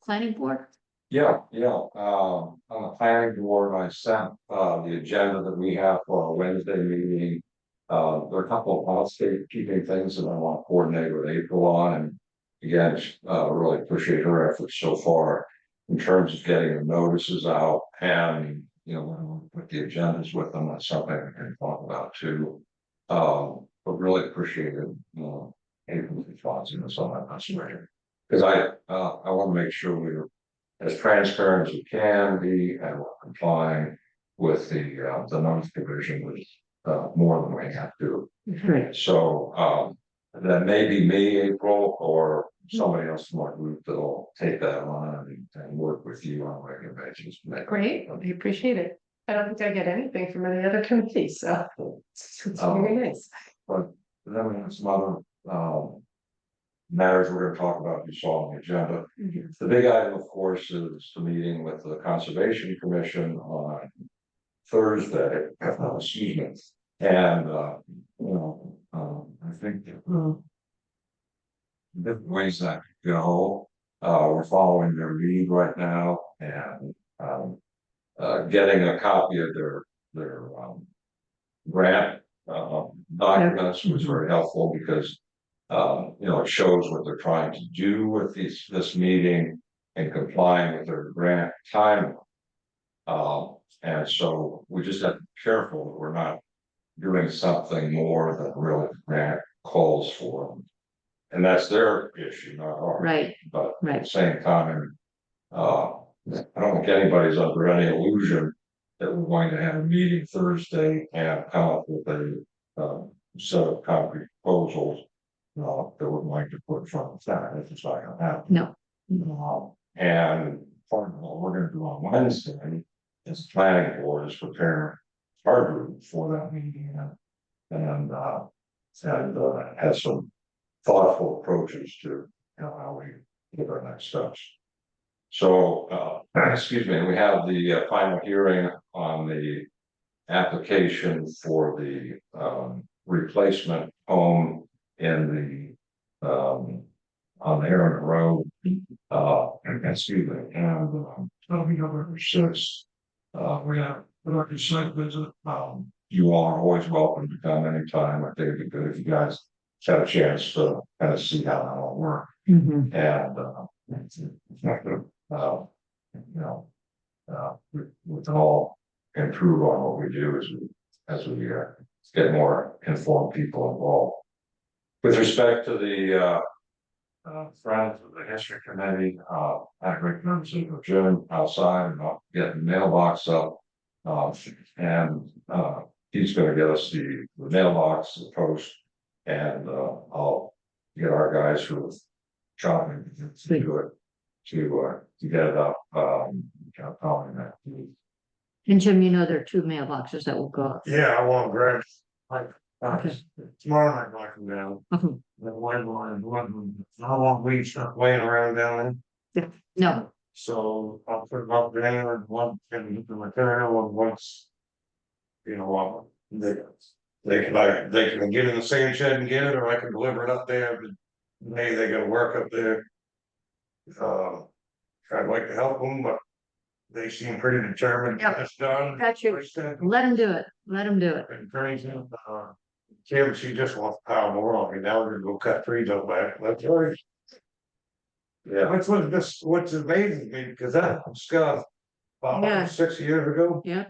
planning board? Yeah, on the planning board, I sent, the agenda that we have for our Wednesday meeting. There are a couple of housekeeping things that I want to coordinate with April on, and again, really appreciate her efforts so far. in terms of getting the notices out and, you know, put the agendas with them, that's something we can talk about too. But really appreciated, you know, April's responsiveness on that, that's right. Because I want to make sure we're as transparent as we can be and we're complying with the notice provision with, more than we have to. Right. So, that may be me, April, or somebody else in my group that'll take that on and work with you on a regular basis. to make- Great, we appreciate it. I don't think I get anything from any other committees, so it's very nice. But then we have some other, matters we're gonna talk about, you saw on the agenda. The big item, of course, is the meeting with the Conservation Commission on Thursday, excuse me. And, you know, I think different ways that could go. We're following their lead right now and, getting a copy of their grant, documents was very helpful because, you know, it shows what they're trying to do with this meeting and complying with their grant timeline. And so we just have to be careful that we're not doing something more than really the grant calls for. And that's their issue, not ours. Right, But at right. the same time, I don't think anybody's under any illusion that we're going to have a meeting Thursday and come up with a, set of concrete proposals. That we're going to put in front of the town, if it's not gonna happen. No. And part of what we're gonna do on Wednesday is planning board is prepare our group for that meeting and have some thoughtful approaches to, you know, how we get our next steps. So, excuse me, we have the final hearing on the application for the replacement home in the on the Aaron Road. Excuse me, and that'll be November 6th. We have a site visit. You all are always welcome to come anytime. I think it'd be good if you guys had a chance to kind of see how that all works. Mhm. And it's not gonna, you know, we can all improve on what we do as we get more informed people involved. With respect to the friends of the history committee, I had a great conversation with Jim outside about getting the mailbox up. And he's gonna get us the mailbox, the post, and I'll get our guys who are shopping to do it, to get it up, probably next week. And Jim, you know, there are 2 mailboxes that will go up. Yeah, I want to grab, like, Okay. tomorrow night, I can down. Mhm. The one, I don't want weeds stuff laying around down there. No, So I'll put them up there and one can get the material and once. You know, they can get in the sand shed and get it, or I can deliver it up there, but they gotta work up there. I'd like to help them, but they seem pretty determined to get this done. got you. Let him do it. Let him do it. And crazy, Kim, she just wants to power more on me, now we're gonna go cut trees up back, that's right. Yeah, what's amazing me, because that stuff, Yeah. about 6 years ago. Yeah.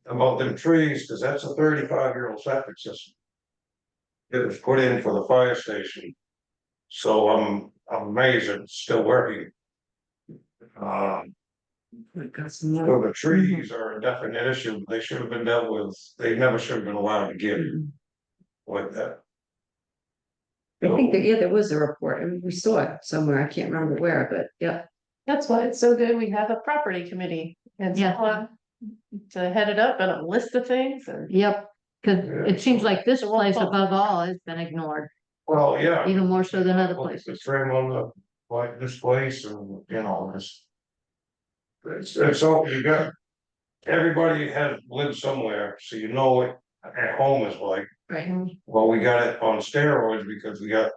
About them trees, because that's a 35-year-old septic system. It was put in for the fire station. So I'm amazed it's still working. So the trees are a definite issue, they should have been dealt with, they never should have been allowed to get like that. I think that, yeah, there was a report. I mean, we saw it somewhere. I can't remember where, but yeah. That's why it's so good we have a property committee and Yeah. someone to head it up and a list of things and. Yep, because it seems like this It won't place fall. above all has been ignored, Well, yeah. even more so than other Look at the places. trim on the, like this place and, you know, this. It's all you got. Everybody has lived somewhere, so you know what at home is like. Right. Well, we got it on steroids because we got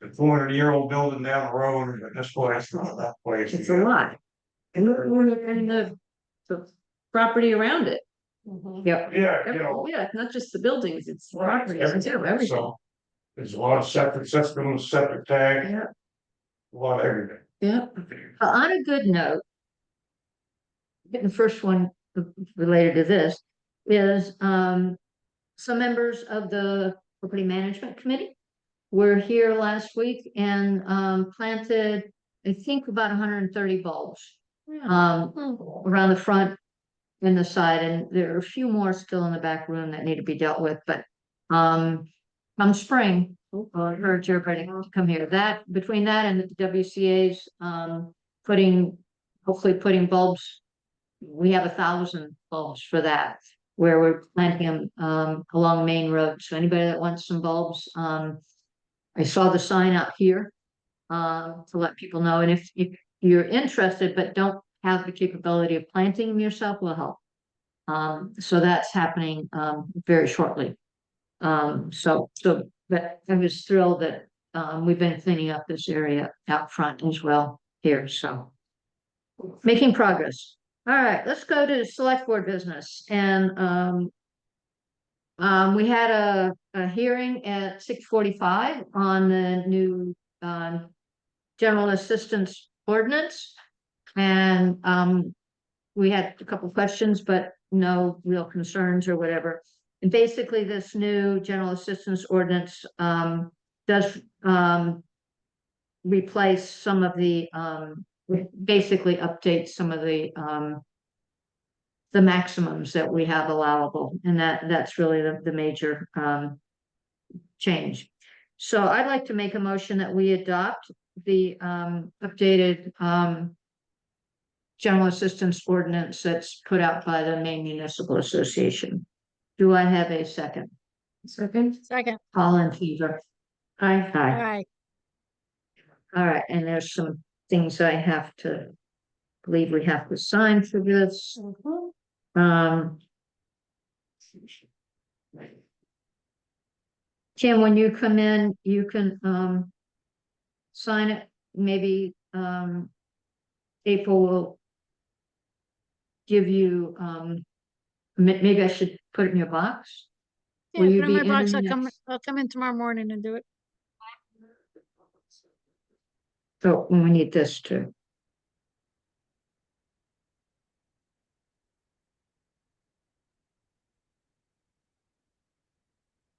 the 200-year-old building down the road and this place, that place. It's a lot. And we're in the property around it. Yep. Yeah, you know. Yeah, it's not just the buildings, it's the Right, properties too, everything. So, there's a lot of septic systems, septic tank, Yeah. a lot of everything. Yeah. On a good note, the first one related to this is, some members of the property management committee were here last week and, planted, I think, about 130 bulbs. Around the front and the side, and there are a few more still in the back room that need to be dealt with, but, come spring, I urge everybody to come here. That, between that and the WCA's, hopefully putting bulbs, we have 1,000 bulbs for that, where we're planting them, along Main Road. So anybody that wants some bulbs, I saw the sign out here, to let people know, and if you're interested but don't have the capability of planting them yourself, will help. So that's happening, very shortly. But I was thrilled that, we've been cleaning up this area out front as well here, so. Making progress. All right, let's go to select board business, and, we had a hearing at 6:45 on the new, general assistance ordinance. And, we had a couple questions, but no real concerns or whatever. And basically, this new general assistance ordinance, does, replace some of the, basically updates some of the maximums that we have allowable, and that's really the major, change. So I'd like to make a motion that we adopt the, updated, general assistance ordinance that's put out by the Maine Municipal Association. Do I have a second? Second. Second, All in favor? Aye. all Aye. right, All right, and there's some things I have to, believe we have to sign for this. Kim, when you come in, you can, sign it, maybe, April will give you, maybe I should put it in your box. yeah, Will you put it in be my box, in I'll the come, next- I'll come in tomorrow morning and do it. So we need this too.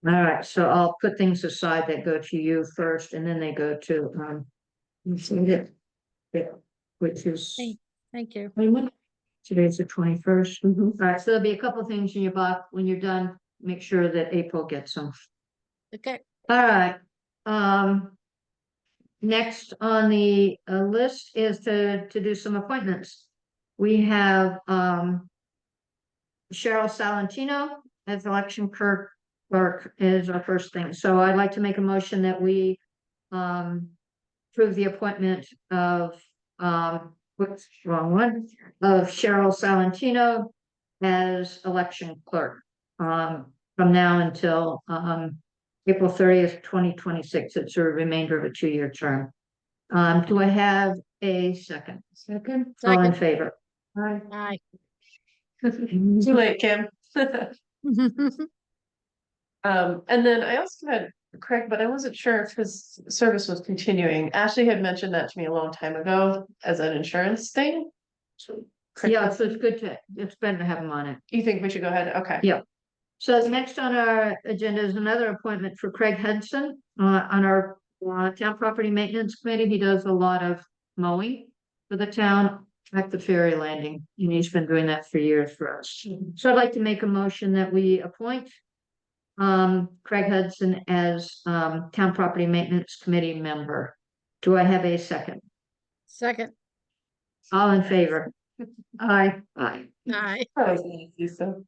All right, so I'll put things aside that go to you first, and then they go to, you see it? Yeah, which is, Thank- Thank you. today's the 21st. All right, so there'll be a couple things in your box. When you're done, make sure that April gets them. Okay, All right, next on the, list is to do some appointments. We have, Cheryl Salentino as election clerk is our first thing. So I'd like to make a motion that we, approve the appointment of, whoops, wrong one, of Cheryl Salentino as election clerk, from now until, April 30th, 2026. It's a remainder of a 2-year term. Do I have a second? Second. All in Second. favor? aye. Too late, Kim. And then I also had Craig, but I wasn't sure if his service was continuing. Ashley had mentioned that to me a long time ago as an insurance thing. Craig, Yeah, so it's better to have him on it. You think we should go ahead? Okay. Yeah. So the next on our agenda is another appointment for Craig Hudson, on our, town property maintenance committee. He does a lot of mowing for the town at the ferry landing, and he's been doing that for years for us. So I'd like to make a motion that we appoint, Craig Hudson as, town property maintenance committee member. Do I have a second? Second, All in favor? Aye. Aye. aye. That was easy, so.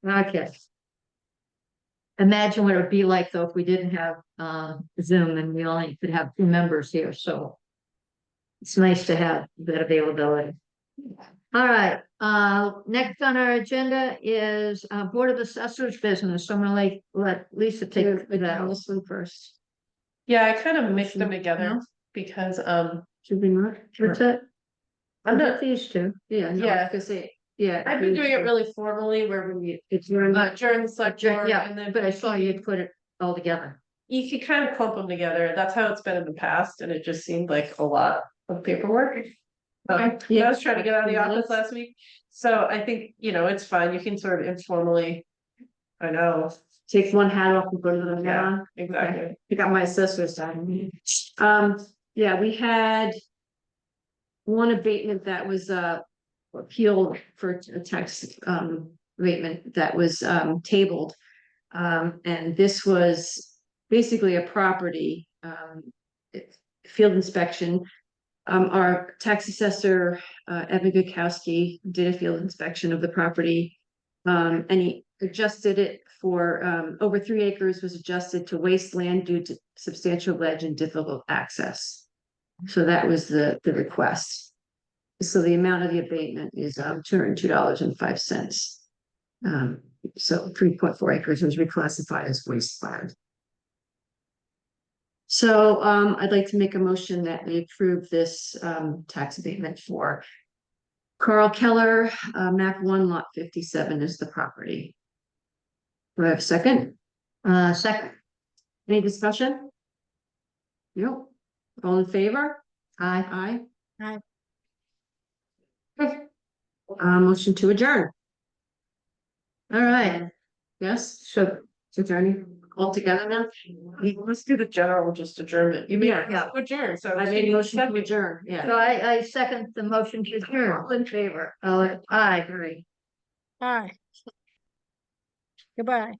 Okay. Imagine what it would be like though if we didn't have, Zoom and we only could have 2 members here, so. It's nice to have that availability. All right, next on our agenda is, Board of Assessors business. So I'm gonna let Lisa take that. This one first. Yeah, I kind of mixed them together because, Should we not? What's that? I'm not, These two. Yeah, no, Yeah. because yeah. I've been doing it really formally where we, It's your, during the select board yeah, and then. but I saw you put it all together. you could kind of clump them together. That's how it's been in the past, and it just seemed like a lot of paperwork. I was trying to get out of the office last week, so I think, you know, it's fine. You can sort of informally. I know, Take one hat off and put another hat yeah, on. exactly. You got my assessor's side. Yeah, we had. One abatement that was appealed for a tax abatement that was tabled. And this was basically a property field inspection. Our tax assessor Evan Gukowski did a field inspection of the property. And he adjusted it for over 3 acres was adjusted to wasteland due to substantial ledge and difficult access. So that was the request. So the amount of the abatement is $202.05. So 3.4 acres was reclassified as wasteland. So I'd like to make a motion that we approve this tax abatement for Carl Keller, map 1 lot 57 is the property. Do I have a second? Second, Any discussion? Nope. All in favor? aye. Aye. Aye. Motion to adjourn. All right, Yes, so adjourning all together now? Let's do the general just adjournment. You made Yeah. adjourn, so. I made a motion to Second. adjourn, yeah. so I second the motion to adjourn. All in favor? Aye. Agree. Aye. Goodbye.